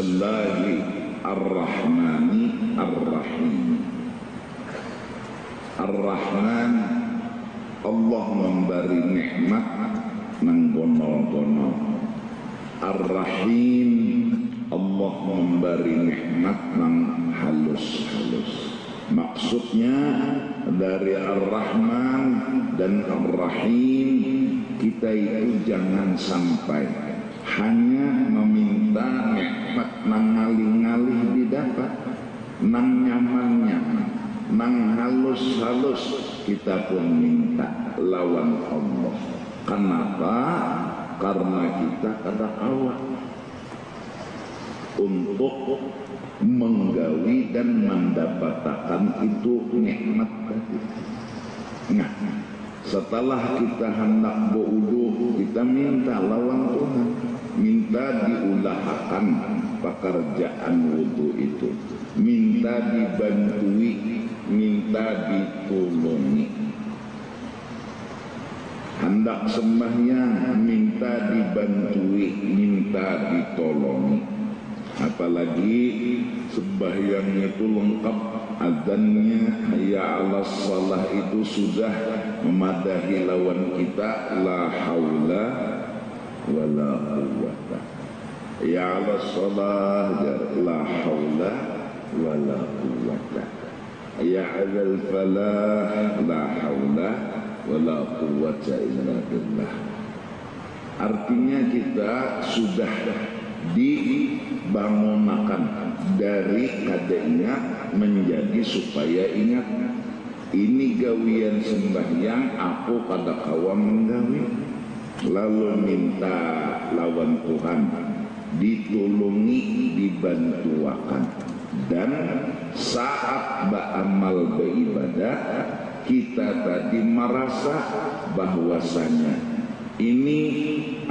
Bismillahirrahmanirrahim. Ar-Rahman, Allah memberi nikmat nang gono-gono. Ar-Rahim, Allah memberi nikmat nang halus-halus. Maksudnya dari Ar-Rahman dan Ar-Rahim, kita itu jangan sampai hanya meminta nikmat nang ngalih-ngalih didapat, nang nyaman-nyaman, nang halus-halus, kita pun minta lawan Allah. Kenapa? Karena kita kada awak untuk menggawi dan mendapatkan itu nikmat tadi. Nah, setelah kita hendak berwudu, kita minta lawan Tuhan, minta diulahkan pekerjaan wudu itu, minta dibantui, minta ditolongi. Hendak sembahyang, minta dibantui, minta ditolongi. Apalagi sembahyang itu lengkap, azannya, hayya 'alas shalah itu sudah memadahi lawan kita, la haula wala quwwata. Ya 'alas shalah, la haula wala quwwata. Ya 'alal falah, la haula wala quwwata illa billah. Artinya kita sudah dibangunkan dari kada ingat menjadi supaya ingat. Ini gawian sembahyang, aku kada kawa menggawi, lalu minta lawan Tuhan, ditolongi, dibantuakan. Dan saat beramal beribadah, kita tadi merasa bahwasanya ini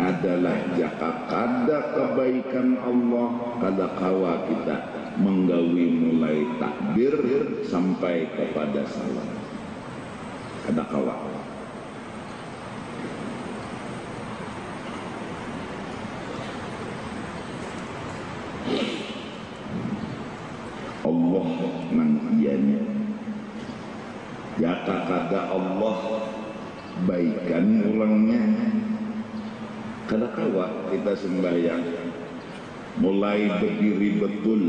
adalah jaka kada kebaikan Allah, kada kawa kita menggawi mulai takbir sampai kepada salam, kada kawa. Allah nang iyanya jaka kada Allah baikan ulangnya, kada kawa kita sembahyang mulai berdiri betul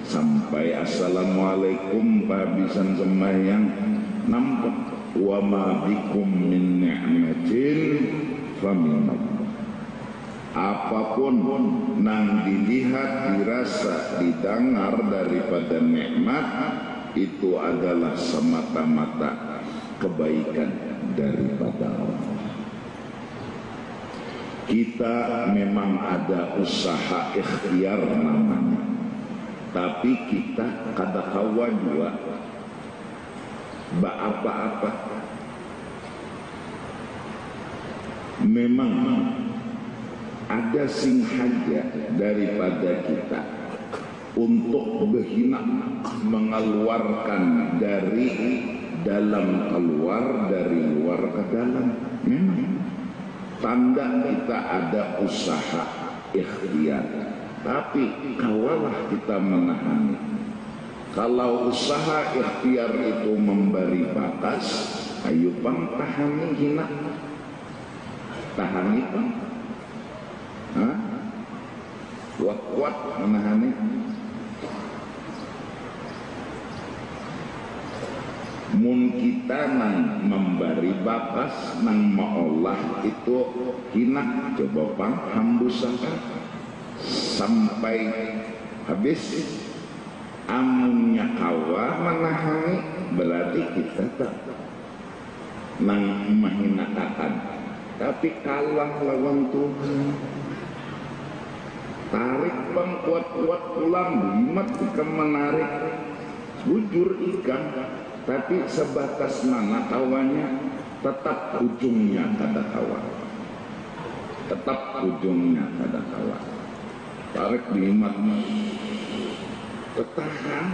sampai assalamualaikum kehabisan sembahyang, nampak wa ma bikum min ni'matin faminallah. Apapun nang dilihat, dirasa, didengar daripada nikmat, itu adalah semata-mata kebaikan daripada Allah. Kita memang ada usaha ikhtiar namanya, tapi kita kada kawa juga apa-apa. Memang ada sing haja daripada kita untuk berhina mengeluarkan dari dalam keluar, dari luar ke dalam. Memang tanda kita ada usaha ikhtiar, tapi kawalah kita menahani. Kalau usaha ikhtiar itu memberi batas, ayo bang tahani hina, tahani bang, kuat-kuat menahani. Mun kita nang memberi batas, nang maolah itu hina, coba bang hambusakan sampai habis. Amunnya kawa menahani, berarti kita tak nang menghinakan, tapi kalah lawan Tuhan. Tarik bang kuat-kuat pulang, limat ikan menarik, bujur ikan, tapi sebatas mana kawanya, tetap ujungnya kada kawa, tetap ujungnya kada kawa. Tarik limat, ketahan,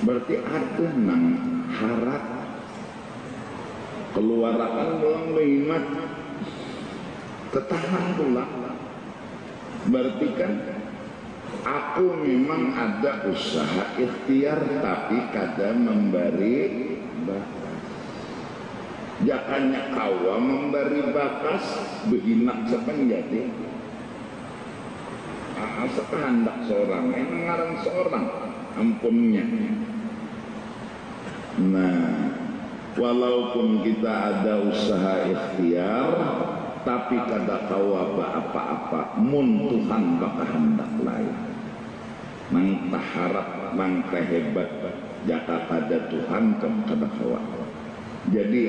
berarti ada nang harap keluarakan doang limat, ketahan pula. Berarti kan Aku memang ada usaha ikhtiar tapi kada memberi bakas. Jakanya kawa memberi bakas behinak sepenjati. Sekehendak seorang, ngarang seorang ampunnya. Nah, walaupun kita ada usaha ikhtiar, tapi kada kawa apa-apa, mun Tuhan baka hendak lain. Nang taharap, nang hebat, jaka kada Tuhan kan kada kawa. Jadi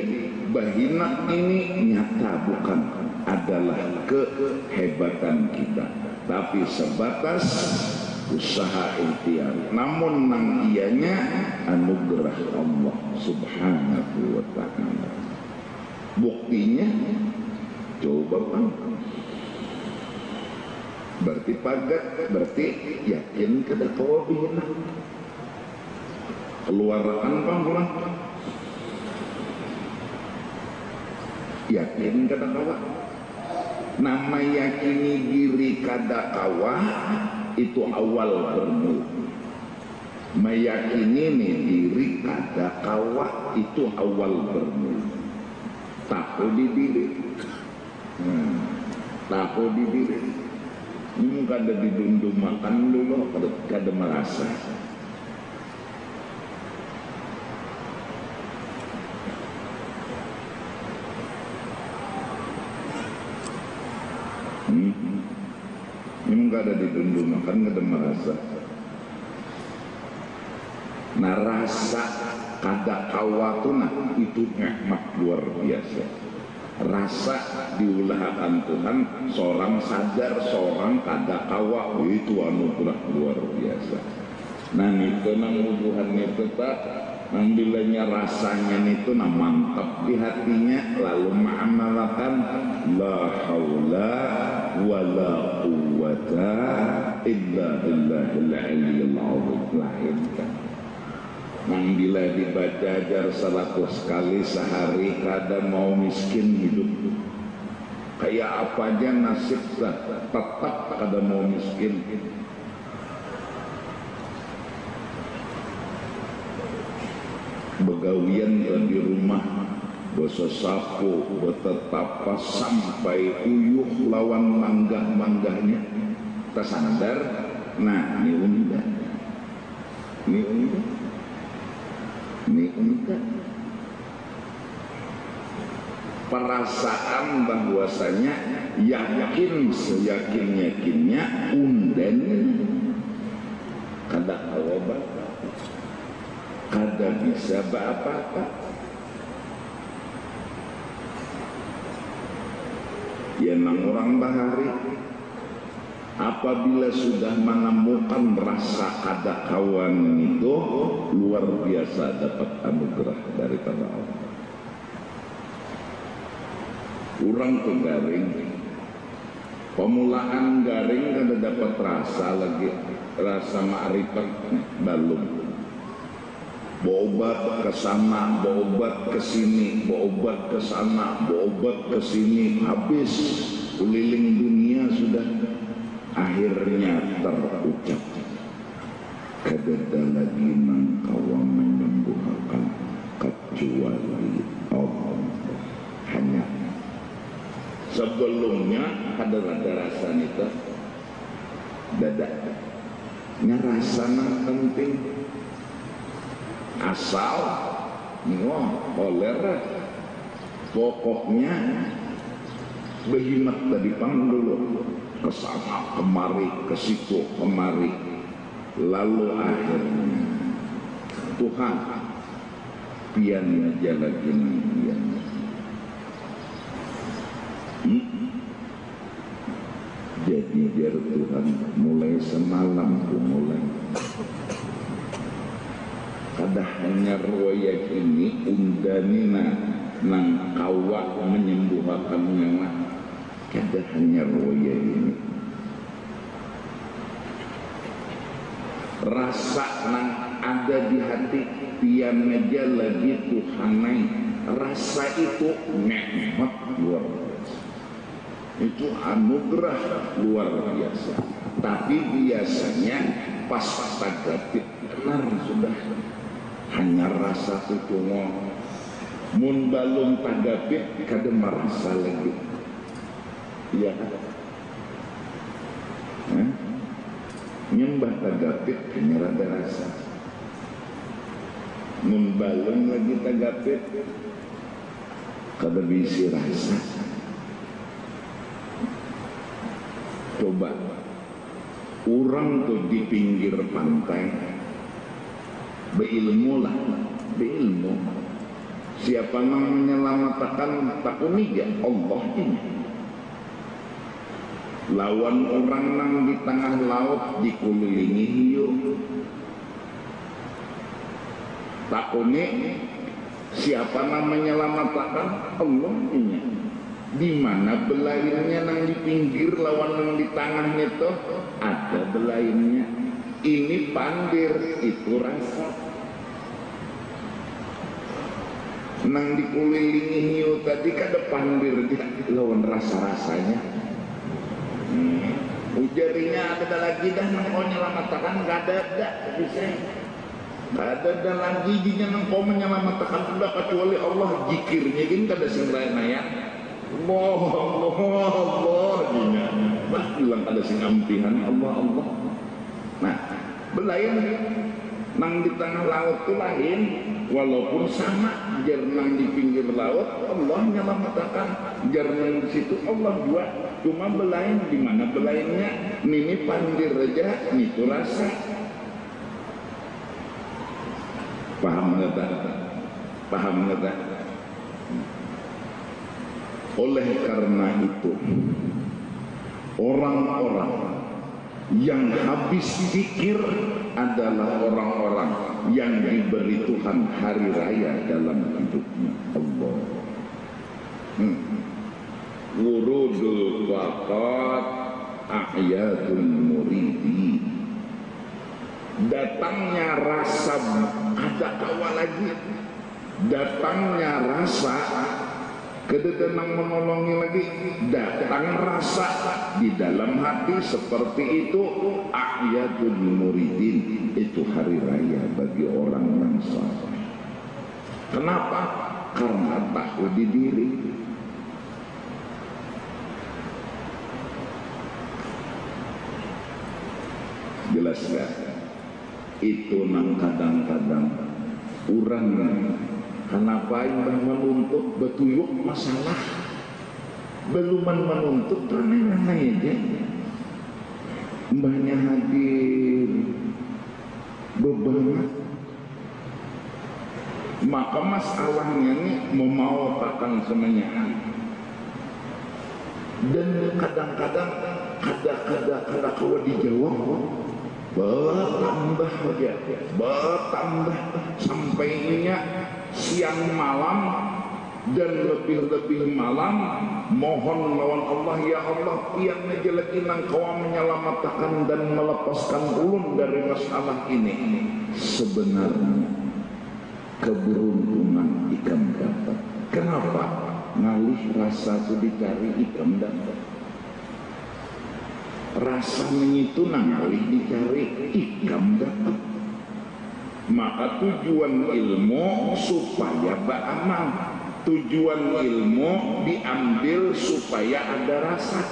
bahina ini nyata bukan adalah kehebatan kita, tapi sebatas usaha ikhtiar. Namun nang ianya anugerah Allah Subhanahu wa ta'ala. Buktinya coba Bang. Berarti pagat, berarti yakin kada kawa bihina. Keluaran Bang pulang. Yakin kada kawa. Nama yakini diri kada kawa itu awal bermula. Meyakini diri kada kawa itu awal bermula. Tahu di diri. Tahu di diri. Ini kada didundum makan dulu, kada merasa. Ini enggak ada didundum makan, enggak ada merasa. Nah rasa kada kawatuna itu nikmat luar biasa. Rasa diulahakan Tuhan, seorang sadar, seorang kada kawa, itu anugerah luar biasa. Nah itu nang ubuhan itu tak, nang bilanya rasanya itu nah mantap di hatinya, lalu ma'amalakan la haula wa la quwwata illa billahil aliyyil azim. Lahirkan nang bila dibaca ajar 100 kali sehari kada mau miskin hidup. Kayak apa aja nasib tetap kada mau miskin. Begawian di rumah boso sapu betapa sampai uyuh lawan manggah-manggahnya tersandar. Nah ini undah, ini undah, ini undah. Perasaan bahwasanya yakin seyakin-yakinnya unden kada kawa kada bisa apa-apa. Ya nang orang bahari apabila sudah menemukan rasa kada kawan itu luar biasa dapat anugerah daripada Allah. Orang ke garing, pemulaan garing kada dapat rasa lagi, rasa ma'rifat belum. Berobat ke sana, berobat ke sini, berobat ke sana, berobat ke sini, habis keliling dunia sudah, akhirnya terucap kada lagi nang kawa menyembuhkan kecuali Allah. Hanya sebelumnya ada rasa itu dada nyarasana penting. Asal oleh pokoknya behimat tadi pang dulu kesana kemari ke situ kemari, lalu akhirnya Tuhan pian aja lagi pian. Jadi biar Tuhan mulai semalam mulai kada hanya royak ini undanina nang kawa menyembuhkan nyawa, kada hanya royak ini rasa nang ada di hati pian aja lagi Tuhanai, rasa itu nikmat luar biasa. Itu anugerah luar biasa. Tapi biasanya pas tagapit benar sudah hanya rasa tutungo. Mun balung tagapit kada merasa lagi. Iya kan? Nyembah tagapit hanya rada rasa. Mun balung lagi tagapit kada bisi rasa. Coba orang tuh di pinggir pantai beilmu lah, beilmu. Siapa yang menyelamatkan takuni ya Allah ini. Lawan orang nang di tengah laut dikelilingi hiu. Takuni siapa yang menyelamatkan Allah ini. Di mana belainnya nang di pinggir lawan nang di tengahnya tuh ada belainnya. Ini pandir, itu rasa. Nang dikelilingi hiu tadi kada pandir lawan rasa-rasanya. Ujarinya ada lagi dah nang kau nyelamatkan kada ada bisa. Kada ada lagi jinya nang kau menyelamatkan sudah kecuali Allah zikirnya gini kada sing lain-lain. Allah jinya bah bilang ada sing ampihan Allah. Nah belayan nang di tengah laut itu lain walaupun sama jernang di pinggir laut Allah nyelamatkan jernang di situ Allah juga cuma belayan di mana belayannya nini pandir aja itu rasa paham nggak? Oleh karena itu orang-orang yang habis pikir adalah orang-orang yang diberi Tuhan hari raya dalam hidupnya. Allah wurudul waqat a'yadul muridi. Datangnya rasa ada kawa lagi, datangnya rasa kededenang menolongi lagi, datang rasa di dalam hati seperti itu. A'yadul muridin, itu hari raya bagi orang yang saleh. Kenapa? Karena tahu di diri. Jelas gak? Itu nang kadang-kadang urangnya kenapa imbah menuntut betuyuk masalah beluman menuntut ranai-ranai aja mbahnya hadir bebanget maka masalahnya nih memaupakan semuanya dan kadang-kadang kada kawa dijawab bertambah aja bertambah sampainya siang malam dan lebih-lebih malam mohon lawan Allah ya Allah yang ngejelekin engkau menyelamatkan dan melepaskan ulun dari masalah ini. Sebenarnya keberuntungan ikam dapat. Kenapa? Ngalih rasa itu dicari ikam dapat. Rasanya itu ngalih dicari ikam dapat. Maka tujuan ilmu supaya beramal, tujuan ilmu diambil supaya ada rasa.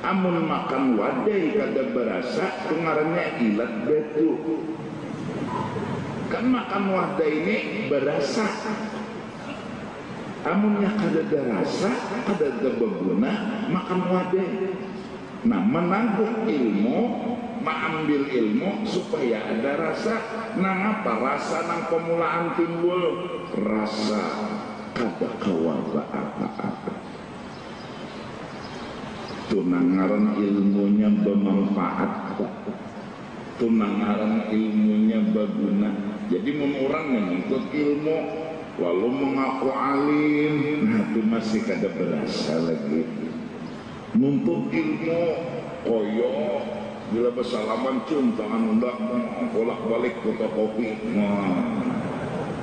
Amun makan wadai kada berasa pengarannya ilat betu. Kan makan wadai ini berasa. Amunnya kada ada rasa, kada ada berguna makan wadai. Nah menangguh ilmu, mengambil ilmu supaya ada rasa. Nang apa rasa nang pemulaan timbul? Rasa kada kawaba apa-apa. Tunangaran ilmunya bermanfaat, tunangaran ilmunya berguna. Jadi orang menuntut ilmu walau mengaku alim, nah itu masih kada berasa lagi. Nuntut ilmu koyo bila bersalaman tangan undak bolak balik fotokopi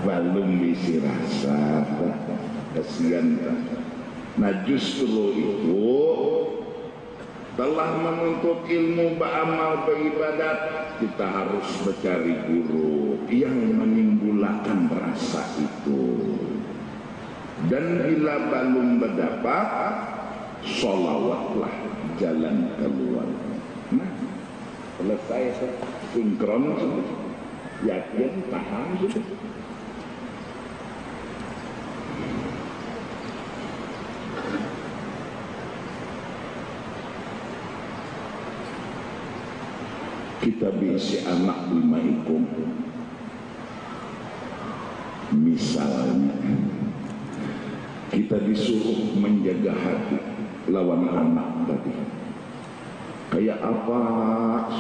belum bisi rasa kasihan Nah justru itu telah menuntut ilmu, beramal, beribadat, kita harus mencari guru yang menimbulkan rasa itu. Dan bila belum mendapat, sholawatlah jalan keluar. Nah, selesai sinkron sudah, yakin, paham sudah. Kita bisi anak 5 ekor, misalnya kita disuruh menjaga hati lawan anak tadi. Kayak apa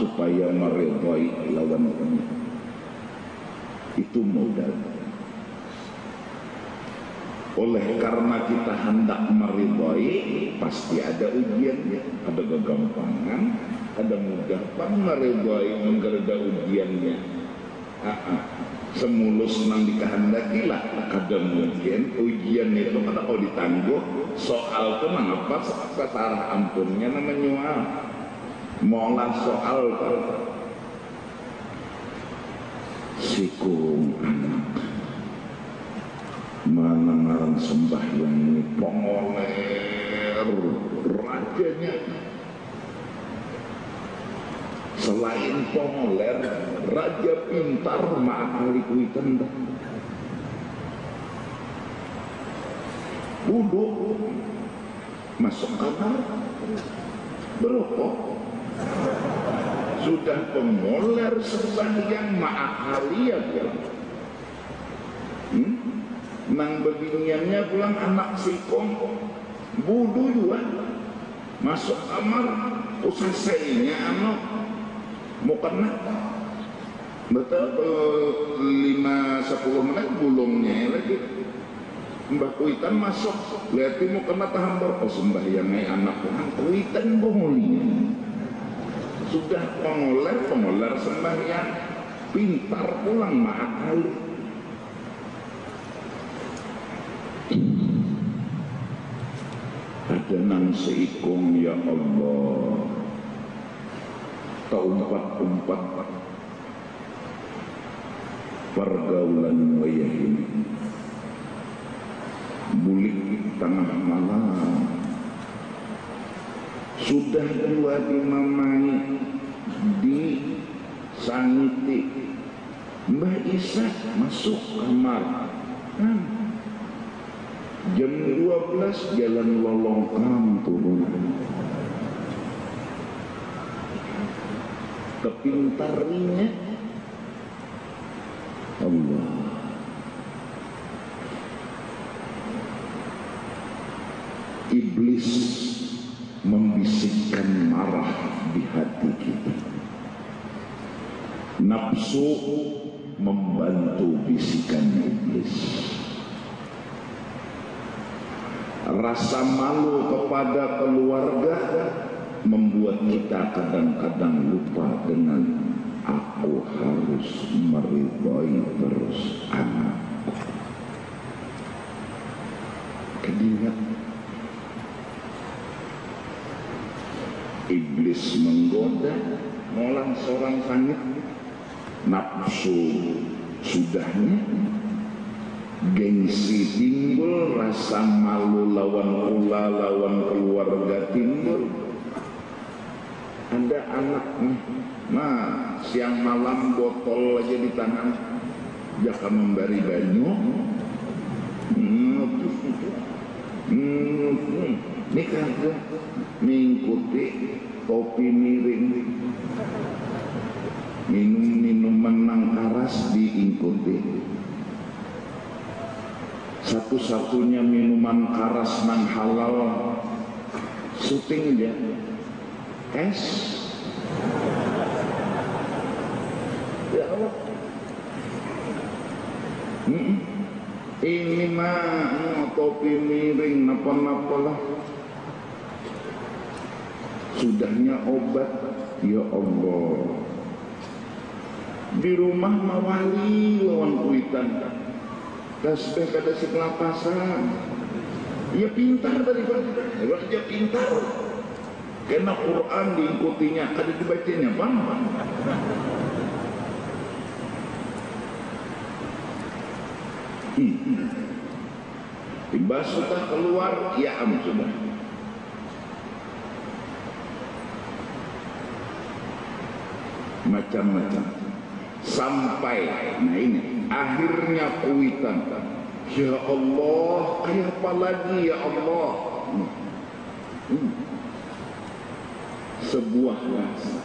supaya meridhai lawan ini? Itu modal. Oleh karena kita hendak meridhai, pasti ada ujiannya, ada kegampangan, ada mudah meridhai, menggerda ujiannya. Semulus nang dikehendakilah, ada mungkin ujian itu kada kau ditangguh. Soal itu mengapa kesarah ampunnya namanya mola soal itu sikung anak mana ngaran sembahyang ini pongoler rajanya. Selain pongoler, raja pintar ma'akali kuitan. Duduk, masuk kamar, berokok. Sudah pongoler sembahyang ma'akali ya pulang. Nang beginiannya pulang anak sikong, budu juga. Masuk kamar, usasainya anak. Mau kena betul 5-10 menit gulungnya lagi mbak kuitan masuk lihatin mau kena tahan berapa sembahyangnya anak Tuhan kuitan bohongnya sudah pengoler sembahyang pintar pulang ma'akali. Ada nang seikong ya Allah umpat pergaulan wayah ini bulik tengah malam sudah dua dimamai di sangiti Mbah Isa masuk kamar jam 12 jalan lolongkam turun. Kepintarnya Allah. Iblis membisikkan marah di hati kita. Nafsu membantu bisikan iblis. Rasa malu kepada keluarga membuat kita kadang-kadang lupa dengan aku harus meridhai terus anakku. Kedingat iblis menggoda molang seorang sangit nafsu sudahnya gengsi timbul rasa malu lawan ula lawan keluarga timbul. Ada anaknya, nah siang malam botol aja di tangan, jaka memberi banyu, ini kagak mengikuti kopi miring, minum-minuman nang karas diikuti. Satu-satunya minuman karas nang halal, syuting dia. Es ya Allah ini mah kopi miring napa-napa lah sudahnya obat ya Allah di rumah mawali lawan kuitan tasbih kada si kelapasan Ya pintar daripada dia pintar. Karena Quran diikutinya, ada dibacanya paham. Timbas sudah keluar, ya sudah. Macam-macam. Sampai, nah ini, akhirnya kuitan. Ya Allah, kayak apa lagi ya Allah? Sebuah rasa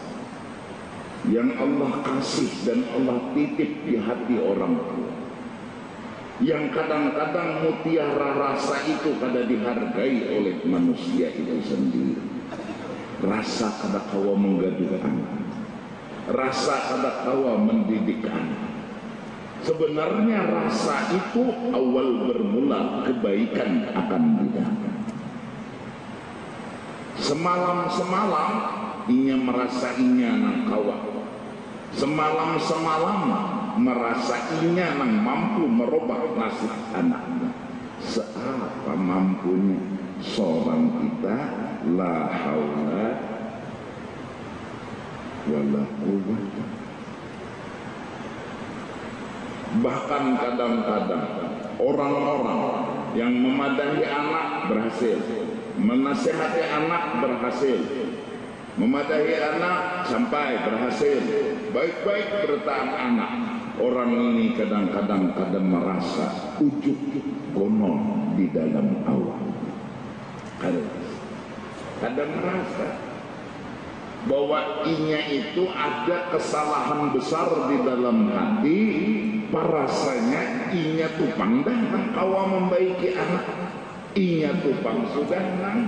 yang Allah kasih dan Allah titip di hati orang tua, yang kadang-kadang mutiara rasa itu kada dihargai oleh manusia itu sendiri. Rasa kada kawa menggaduhkan, rasa kada kawa mendidik anak. Sebenarnya rasa itu awal bermula kebaikan akan didapat. Semalam-semalam inya merasa inya nang kawa. Semalam-semalam merasa inya nang mampu merubah nasib anaknya. Seapa mampunya seorang kita, la haula wala quwwata. Bahkan kadang-kadang orang-orang yang memadahi anak berhasil, menasihati anak berhasil, memadahi anak sampai berhasil, baik-baik bertahan anak. Orang ini kadang-kadang merasa ujub konon di dalam awal. Kadang merasa bahwa inya itu ada kesalahan besar di dalam hati, parasanya inya tupang dah nang kawa membaiki anak, inya tupang sudah nang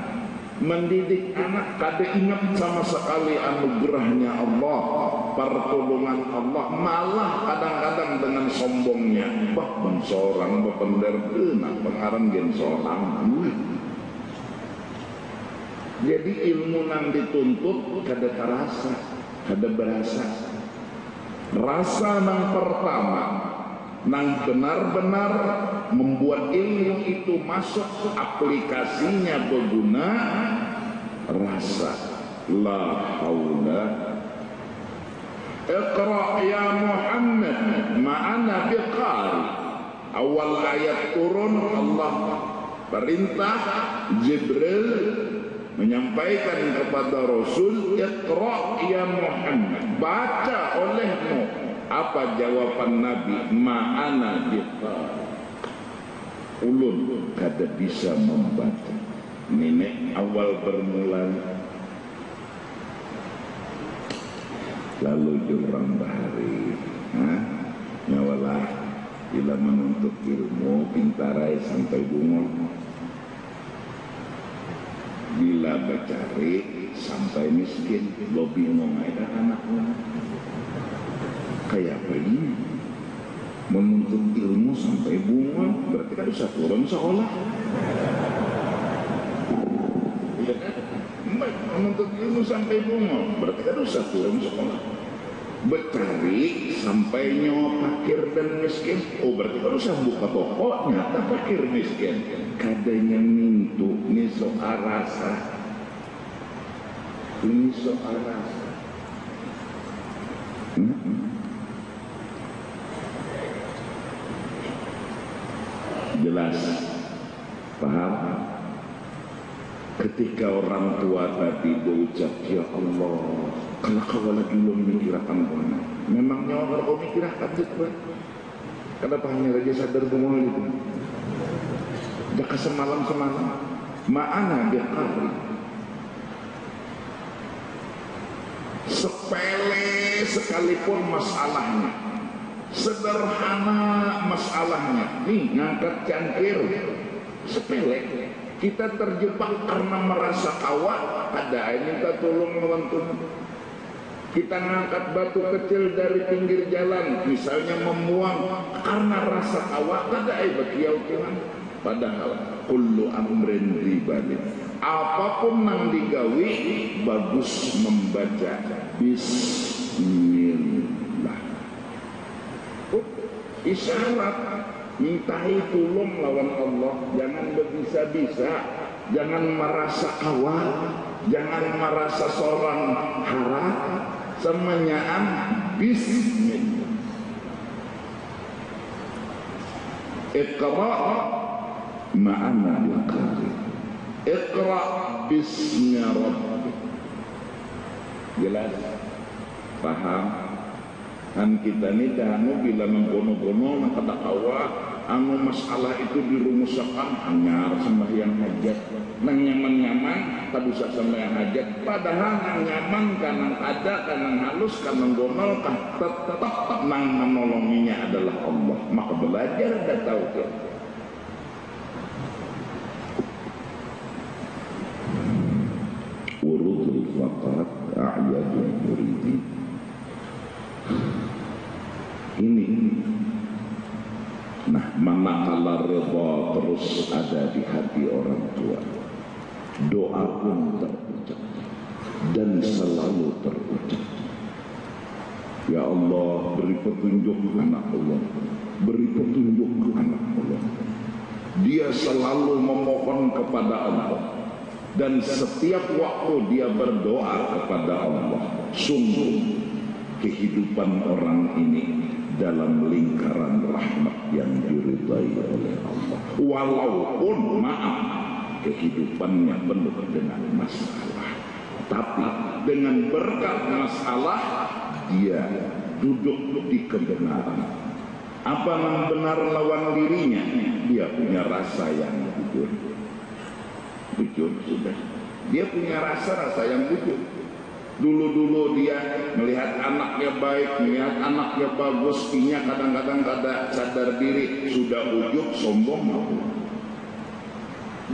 mendidik anak, kada ingat sama sekali anugerahnya Allah, pertolongan Allah, malah kadang-kadang dengan sombongnya, bah bang seorang bapender nak pengaran gen seorang. Jadi ilmu nang dituntut kada terasa, kada berasa. Rasa nang pertama nang benar-benar membuat ilmu itu masuk aplikasinya berguna, rasa la haula. Iqra ya Muhammad ma'ana biqari. Awal ayat turun Allah perintah Jibril menyampaikan kepada Rasul, Iqra ya Muhammad, baca olehmu. Apa jawaban Nabi? Ma'ana biqari. Ulun kada bisa membaca. Nenek awal bermula. Lalu jurang bahari, nyawalah bila menuntut ilmu pintarai sampai bunga, bila bercari sampai miskin, lo bingung ada anaknya. Kayak apa ini? Menuntut ilmu sampai bunga, berarti kan bisa turun sekolah. Iya kan? Menuntut ilmu sampai bunga, berarti kan bisa turun sekolah. Bercari sampai nyawa fakir dan miskin, oh berarti kan bisa buka toko, nyata fakir miskin. Kadanya mintu, niso arasa. Niso arasa. Jelas, paham? Ketika orang tua tadi berucap, ya Allah, kalau kau lagi belum mikirkan mana, memangnya orang kau mikirkan itu, kenapa hanya raja sadar bengol itu? Jaka semalam ma'ana biqari. Sepele sekalipun masalahnya, sederhana masalahnya, nih ngangkat cangkir, sepele. Kita terjebak karena merasa kawa, ada minta tolong bantu. Kita ngangkat batu kecil dari pinggir jalan, misalnya membuang, karena rasa kawa, ada bakiau kian. Padahal kullu amrin ribadin, apapun yang digawi bagus membaca Bismillah. Isyarat mintai tulung lawan Allah, jangan berbisa-bisa, jangan merasa awal, jangan merasa seorang harap, semuanya bismillah. Iqra ma'ana al-qari, Iqra bismi rabbik. Jelas? Paham? Kan kita ni anu bila mengkono-kono nak kata awak anu masalah itu dirumuskan hanya sembahyang hajat, nang nyaman-nyaman tak bisa sembahyang hajat, padahal nang nyaman kanang ada kanang halus kanang gonol tetap nang menolonginya adalah Allah. Maka belajar dan tahu ke urudul faqat a'yadul muridin. Ini nah, manakala redha terus ada di hati orang tua, doa pun terucap dan selalu terucap. Ya Allah, beri petunjuk anak Allah, beri petunjuk anak Allah. Dia selalu memohon kepada Allah, dan setiap waktu dia berdoa kepada Allah. Sungguh kehidupan orang ini dalam lingkaran rahmat yang diridai oleh Allah, walaupun maaf kehidupannya penuh dengan masalah, tapi dengan berkat masalah dia duduk di kebenaran. Apa yang benar lawan dirinya, dia punya rasa yang jujur. Jujur sudah, dia punya rasa yang jujur. Dulu-dulu dia melihat anaknya baik, melihat anaknya bagus, inya kadang-kadang kada sadar diri, sudah ujub sombong mau.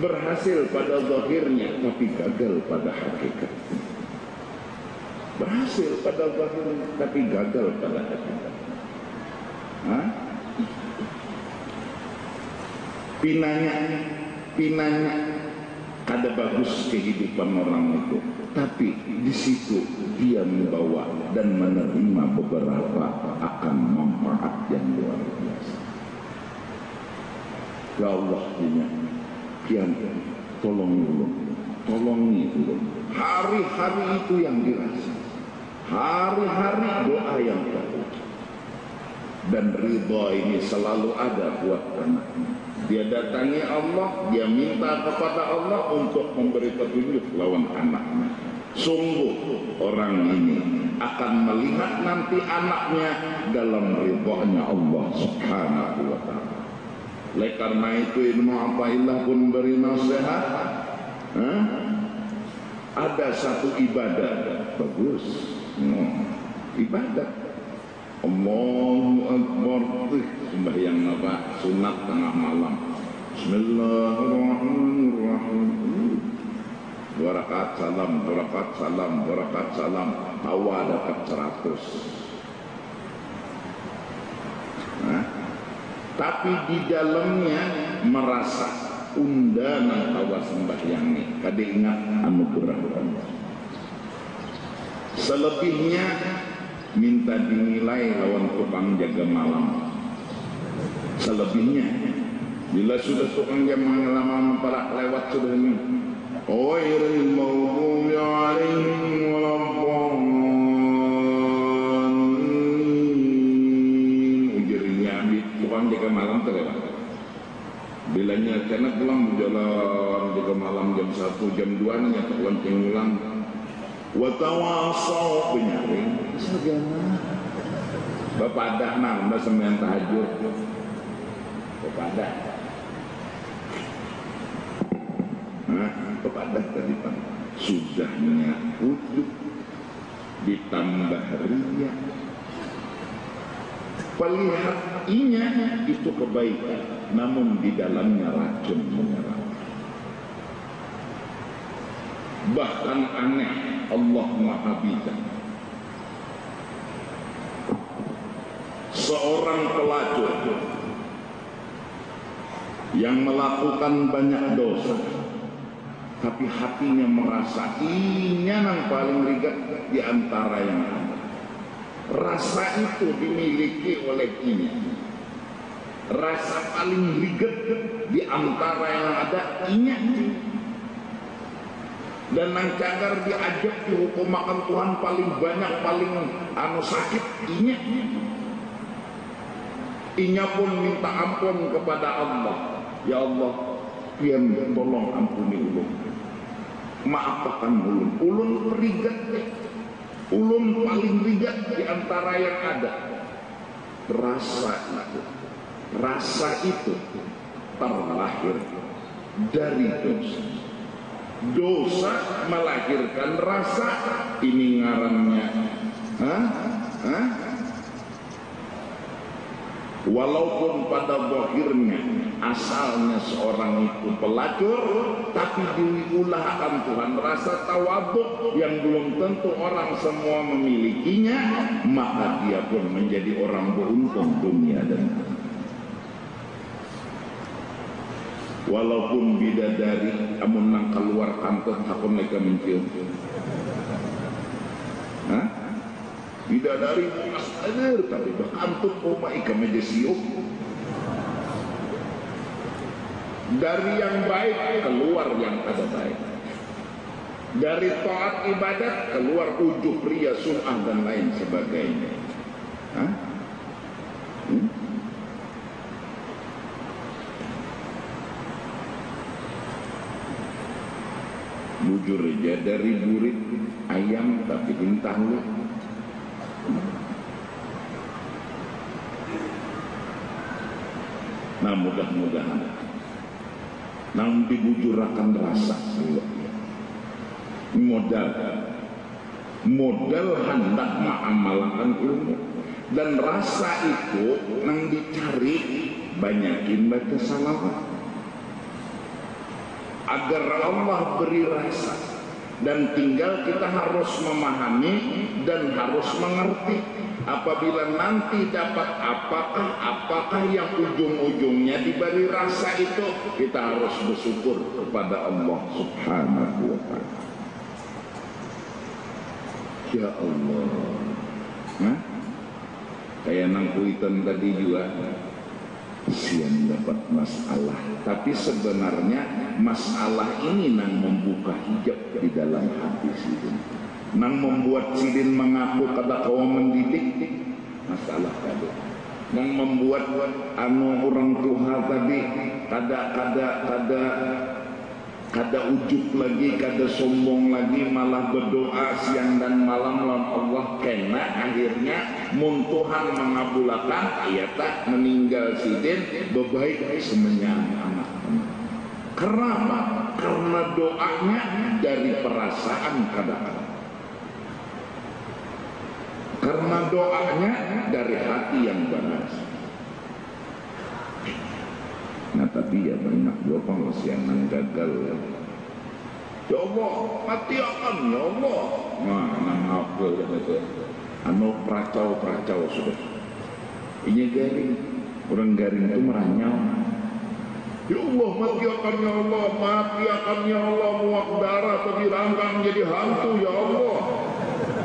Berhasil pada zahirnya tapi gagal pada hakikat. Berhasil pada zahirnya tapi gagal pada hakikat. Pinanya ada bagus kehidupan orang itu, tapi di situ dia membawa dan menerima beberapa akan manfaat yang luar biasa. Ya Allah, kian tolongi dulu. Hari-hari itu yang dirasa, hari-hari doa yang terucap, dan ridha ini selalu ada buat anaknya. Dia datangi Allah, dia minta kepada Allah untuk memberi petunjuk lawan anaknya. Sungguh orang ini akan melihat nanti anaknya dalam ridhonya Allah Subhanahu wa ta'ala. Oleh karena itu Ibnu Athaillah pun beri nasihat, ada satu ibadah bagus, ibadah Allahu Akbar, sembahyang apa? Sunat tengah malam. Bismillahirrahmanirrahim. 2 rakaat salam, 2 rakaat salam, 2 rakaat salam. Tawa dapat 100. Tapi di dalamnya merasa undangan tawa sembahyang ini. Kada ingat anugerah Allah. Selebihnya minta dinilai lawan tukang jaga malam. Selebihnya bila sudah tukang jaga malam para lewat sudah ini ghairil maghdubi alaihim waladdallin, ujurnya tukang jaga malam terlewat. Bilanya karena pulang jalan jaga malam jam 1 jam 2 nya lonceng ulang. Watawasau penyaring sagana bapadah nambah sembahyang tahajud bapadah bapadah tadi Pak sudahnya ujub ditambah ria pelihat inya itu kebaikan namun di dalamnya racun menyerang. Bahkan aneh, Allah Maha Bijak. Seorang pelacur yang melakukan banyak dosa, tapi hatinya merasa inya yang paling rigat di antara yang ada. Rasa itu dimiliki oleh inya. Rasa paling riget di antara yang ada inya. Dan nang cagar diajak dihukum makan Tuhan paling banyak, paling sakit inya. Inya pun minta ampun kepada Allah. Ya Allah, pian tolong ampuni ulun, maafkan ulun. Ulun perigat, ulun paling rigat di antara yang ada. Rasa itu terlahir dari dosa. Dosa melahirkan rasa. Ini ngarannya walaupun pada zahirnya asalnya seorang itu pelacur, tapi diulahkan Tuhan rasa tawadhu yang belum tentu orang semua memilikinya, maka dia pun menjadi orang beruntung dunia dan akhirat. Walaupun bidadari amun nang keluar kantor hakun mereka mencium. Bidadari mas ader tapi berkantut rumah ikan meja siup. Dari yang baik keluar yang ada baik. Dari taat ibadat keluar ujub, ria, sum'ah dan lain sebagainya. Bujur aja dari burit ayam tapi bintang lu. Nah mudah-mudahan nang dibujurakan rasa modal hendak mengamalkan ilmu, dan rasa itu nang dicari banyakin baca salawat agar Allah beri rasa. Dan tinggal kita harus memahami dan harus mengerti. Apabila nanti dapat apakah yang ujung-ujungnya diberi rasa itu, kita harus bersyukur kepada Allah Subhanahu wa ta'ala. Ya Allah, kayak nang kuitan tadi juga siang dapat masalah, tapi sebenarnya masalah ini nang membuka hijab di dalam hati sidin, nang membuat sidin mengaku kada kau mendidik masalah tadi, nang membuat orang tua tadi kada ujub lagi, kada sombong lagi, malah berdoa siang dan malam lawan Allah, karena akhirnya Tuhan mengabulkan tak meninggal sidin bebaik semuanya anak-anak. Kenapa? Karena doanya dari perasaan kadang-kadang, karena doanya dari hati yang benar. Nah tapi ya banyak dua pengasian yang gagal. Ya Allah, mati akan ya Allah. Nah, apa gitu? Anu peracau sudah. Ini garing, orang garing itu meranyau. Ya Allah, mati akan ya Allah, mati akan ya Allah, muak darah bagi rangka menjadi hantu ya Allah.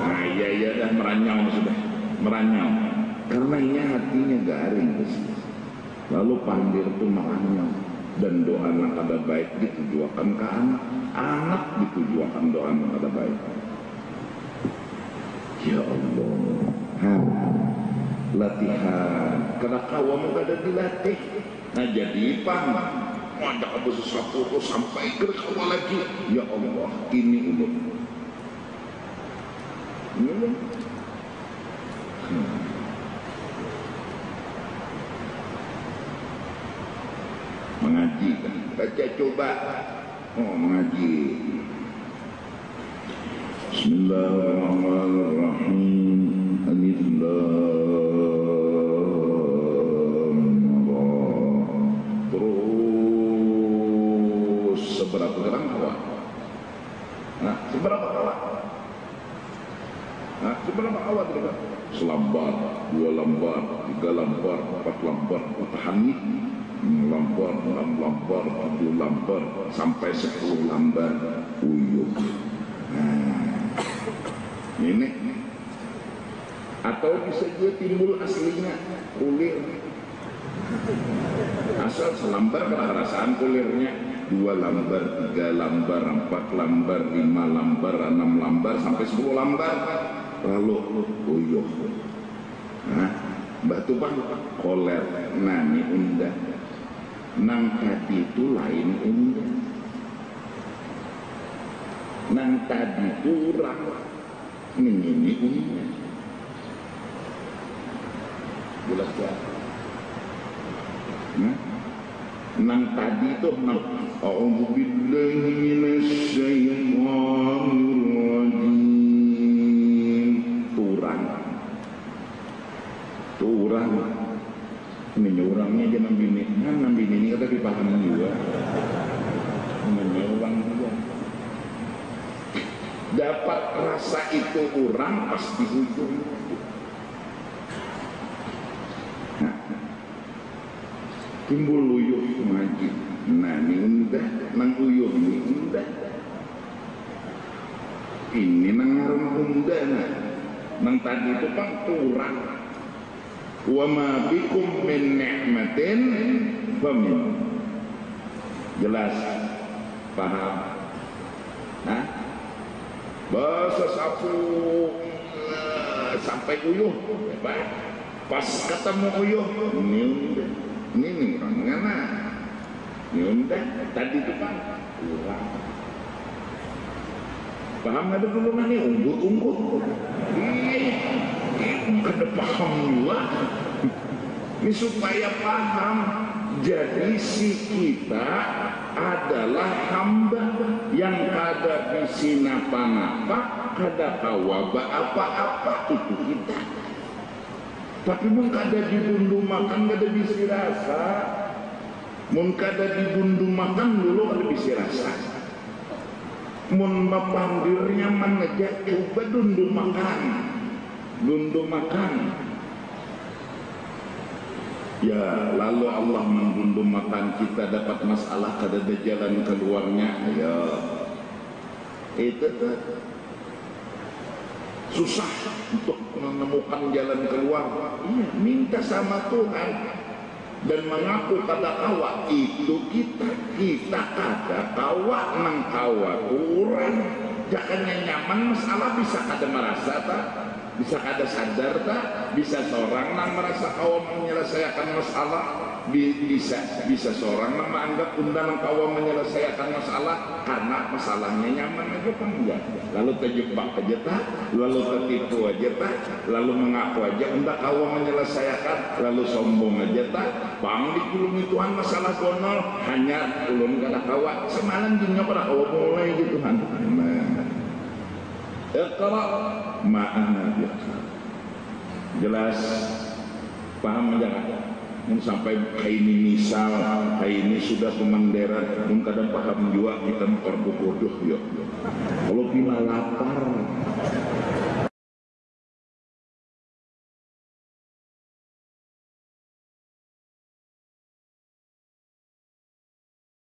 Nah iya dah meranyau sudah, meranyau. Karena ini hatinya garing sih. Lalu pandir itu meranyau, dan doa anak kada baik ditujuakan ke anak ditujuakan doa anak kada baik. Ya Allah, latihan kada kawam kada dilatih. Nah jadi pang ada apa sesuatu sampai ke kawal lagi. Ya Allah, ini ulun. Mengaji kan, baca coba mengaji. Bismillahirrahmanirrahim. Alif lam ra. Terus seberapa gerang kawan? Nah, seberapa kawan? Nah, seberapa kawan kita? Selambar, 2 lembar, 3 lembar, 4 lembar, pahami. Lembar, 6 lembar, 7 lembar, sampai 10 lembar uyuh. Ini atau bisa juga timbul aslinya kulit. asal selambar kerasaan kulirnya 2 lambar, 3 lambar, 4 lambar, 5 lambar, 6 lambar sampai 10 lambar lalu uyuh. Nah, mbak tuh bang koler nani undah nang tadi itu lain undah nang tadi itu urang ini undah jelas ya. Nah, nang tadi itu nang a'udzubillahi minasyaitonirrajim turang ini orangnya aja nambini ini kata dipahami juga menyurang juga dapat rasa itu orang pas di ujung. Nah, timbul uyuh ngaji nah ini undah nang uyuh ini undah ini nang ngarung undah nang tadi itu kan turang wa ma bikum min ni'matin famin jelas paham. Nah, bahasa sapu sampai uyuh pas ketemu uyuh ini orang ngana ini undah tadi itu kan kurang paham ada dulu mana unggut ada paham juga ini supaya paham jadi si kita adalah hamba yang kada bisi napa-napa kada kawaba apa-apa itu kita tapi mun kada dibundu makan kada bisi rasa mun kada dibundu makan dulu kada bisi rasa mun mapandir nyaman aja coba dundu makan ya lalu Allah mendundu makan kita dapat masalah kada ada jalan keluarnya ya itu tuh susah untuk menemukan jalan keluar. Iya, minta sama Tuhan dan mengaku kata kawa itu kita kada kawa nang kawa kurang jangan nyaman masalah bisa kada merasa tak bisa kada sadar tak bisa seorang nang merasa kawa menyelesaikan masalah bisa seorang nang menganggap undang kawa menyelesaikan masalah karena masalahnya nyaman aja kan enggak lalu terjebak aja tak lalu tertipu aja tak lalu mengaku aja undang kawa menyelesaikan lalu sombong aja tak bang di kulung Tuhan masalah gonol hanya ulun kada kawa semalam jinnya pada kawa mulai gitu Tuhan Iqra ma'ana biasa jelas paham jangan sampai kayak ini misal kayak ini sudah pemanderan kadang paham juga kita bodoh ya kalau bila lapar